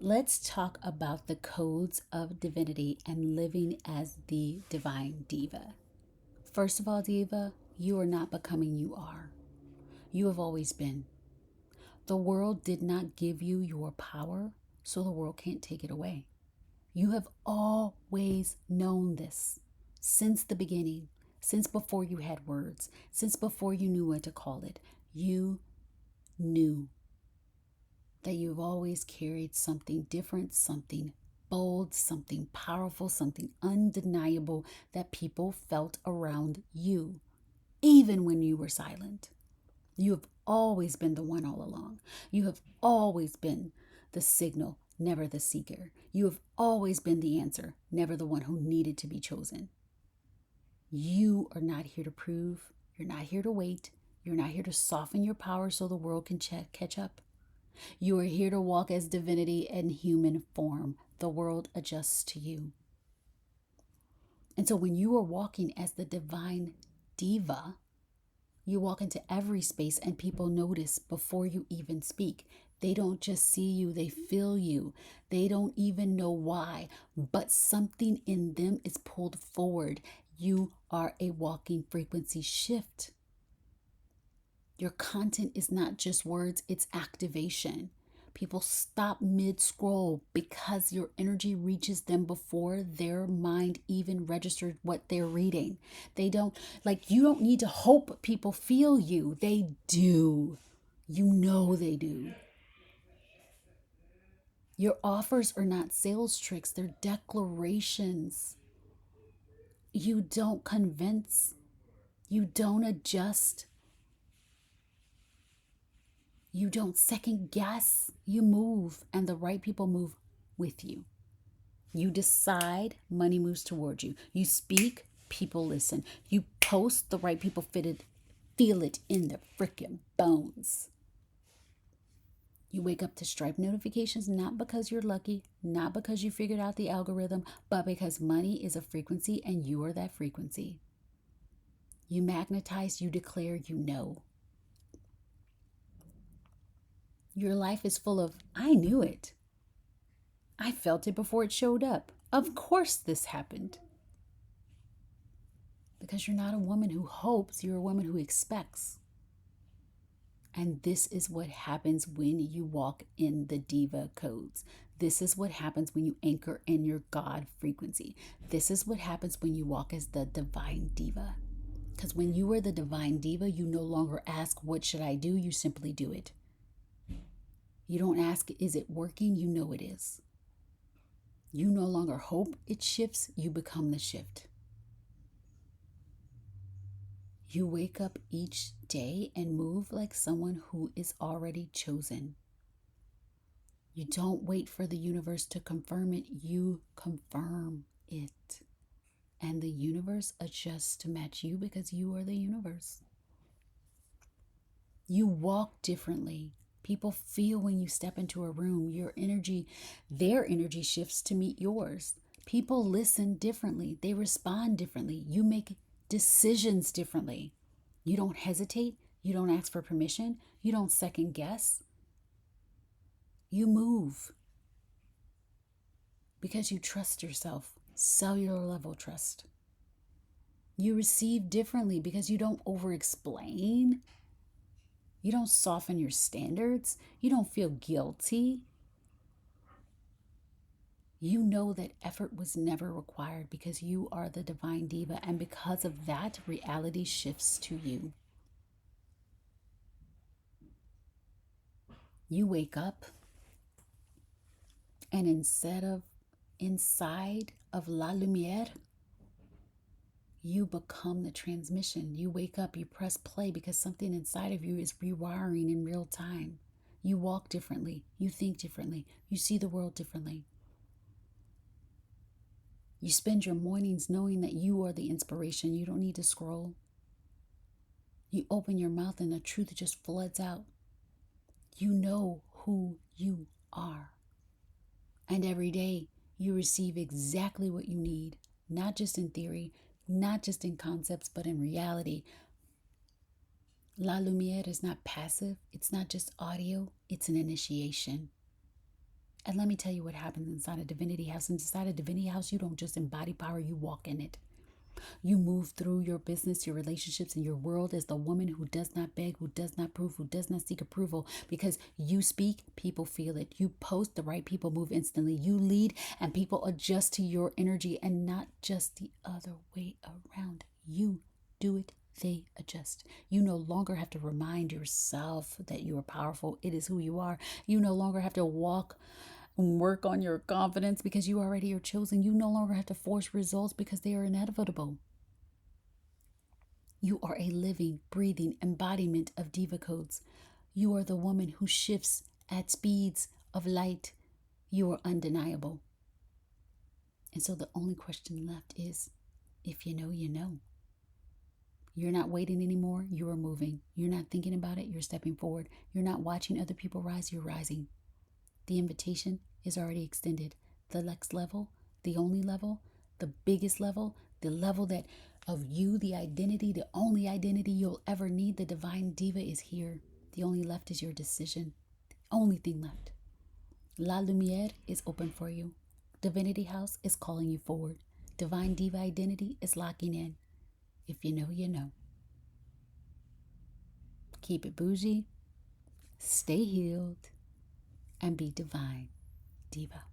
Let's talk about the codes of divinity and living as the Divine Diva. First of all, Diva, you are not becoming, you are. You have always been. The world did not give you your power, so the world can't take it away. You have always known this since the beginning, since before you had words, since before you knew what to call it. You knew that you've always carried something different, something bold, something powerful, something undeniable that people felt around you, even when you were silent. You have always been the one all along. You have always been the signal, never the seeker. You have always been the answer, never the one who needed to be chosen. You are not here to prove. You're not here to wait. You're not here to soften your power so the world can catch up. You are here to walk as divinity in human form. The world adjusts to you. And so when you are walking as the divine diva, you walk into every space and people notice before you even speak. They don't just see you, they feel you. They don't even know why, but something in them is pulled forward. You are a walking frequency shift. Your content is not just words, it's activation. People stop mid-scroll because your energy reaches them before their mind even registered what they're reading. You don't need to hope people feel you. They do. You know they do. Your offers are not sales tricks, they're declarations. You don't convince, you don't adjust. You don't second guess, you move, and the right people move with you. You decide, money moves towards you. You speak, people listen. You post, the right people feel it in their freaking bones. You wake up to Stripe notifications not because you're lucky, not because you figured out the algorithm, but because money is a frequency and you are that frequency. You magnetize, you declare, you know. Your life is full of, I knew it. I felt it before it showed up. Of course this happened. Because you're not a woman who hopes, you're a woman who expects. And this is what happens when you walk in the diva codes. This is what happens when you anchor in your God frequency. This is what happens when you walk as the divine diva. Because when you are the divine diva, you no longer ask, what should I do? You simply do it. You don't ask, is it working? You know it is. You no longer hope it shifts, you become the shift. You wake up each day and move like someone who is already chosen. You don't wait for the universe to confirm it, you confirm it. And the universe adjusts to match you because you are the universe. You walk differently. People feel when you step into a room, their energy shifts to meet yours. People listen differently. They respond differently. You make decisions differently. You don't hesitate. You don't ask for permission. You don't second guess. You move because you trust yourself. Cellular level trust. You receive differently because you don't over-explain. You don't soften your standards. You don't feel guilty. You know that effort was never required because you are the divine diva, and because of that, reality shifts to you. You wake up, and inside of La Lumière, you become the transmission. You wake up, you press play because something inside of you is rewiring in real time. You walk differently. You think differently. You see the world differently. You spend your mornings knowing that you are the inspiration. You don't need to scroll. You open your mouth and the truth just floods out. You know who you are. And every day you receive exactly what you need, not just in theory, not just in concepts, but in reality. La Lumière is not passive. It's not just audio. It's an initiation. And let me tell you what happens inside a Divinity House. Inside a Divinity House, you don't just embody power, you walk in it. You move through your business, your relationships, and your world as the woman who does not beg, who does not prove, who does not seek approval. Because you speak, people feel it. You post, the right people move instantly. You lead, and people adjust to your energy, and not just the other way around. You do it, they adjust. You no longer have to remind yourself that you are powerful. It is who you are. You no longer have to walk and work on your confidence because you already are chosen. You no longer have to force results because they are inevitable. You are a living, breathing embodiment of diva codes. You are the woman who shifts at speeds of light. You are undeniable. And so the only question left is, if you know, you know. You're not waiting anymore. You are moving. You're not thinking about it. You're stepping forward. You're not watching other people rise. You're rising. The invitation is already extended. The next level, the only level, the biggest level, the level that of you, the identity, the only identity you'll ever need, the Divine Diva is here. The only left is your decision. The only thing left. La Lumiere is open for you. Divinity House is calling you forward. Divine Diva identity is locking in. If you know, you know. Keep it bougie, stay healed, and be Divine Diva.